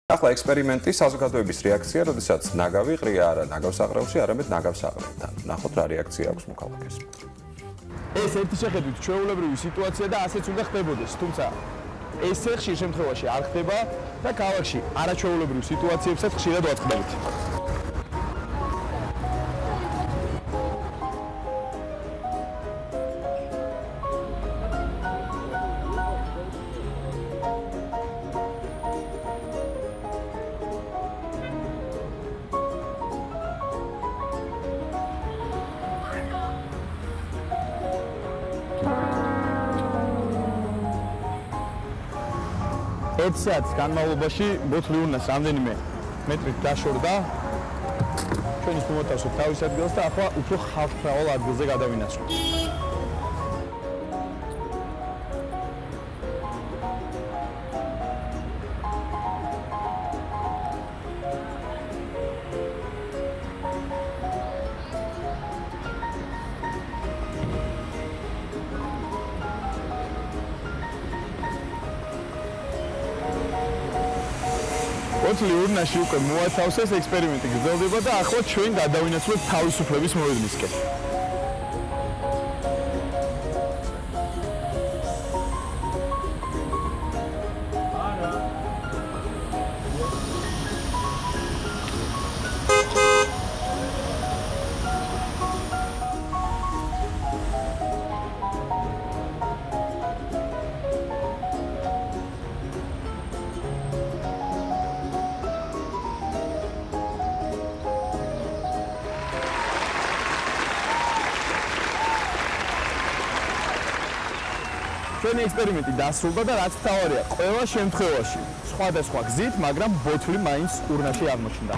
ახლა ექსპერიმენტი საზოგადოების რეაქცია, როდესაც ნაგავი ყრია არა ნაგავს აყრევში, არამედ ნაგავს აყრევთან. ნახოთ რა რეაქცია აქვს მოქალაქეს. ეს ერთი შეხედვით ჩვეულებრივი სიტუაცია და ასეც უნდა ხდებოდეს, თუმცა ეს ხშირ შემთხვევაში არ ხდება და ქალაქში არაჩვეულებრივ სიტუაციებსაც ხშირად ვაწყდებით. ერთ საათის განმავლობაში ბოთლი ურნას რამდენიმე მეტრით დაშორდა. ჩვენის მომათავსოთ თავის ადგილს და ახლა უფრო ხალხმრავალ ადგილზე გადავინაცვლოთ. ბოთლი ურნაში უკვე მოათავსეს, ექსპერიმენტი გრძელდება და ახლა ჩვენ გადავინაცვლოთ თავისუფლების მოედნისკენ. ჩვენი ექსპერიმენტი დასრულდა და რაც მთავარია, ყველა შემთხვევაში სხვადასხვა გზით, მაგრამ ბოთლი მაინც ურნაში აღმოჩნდა.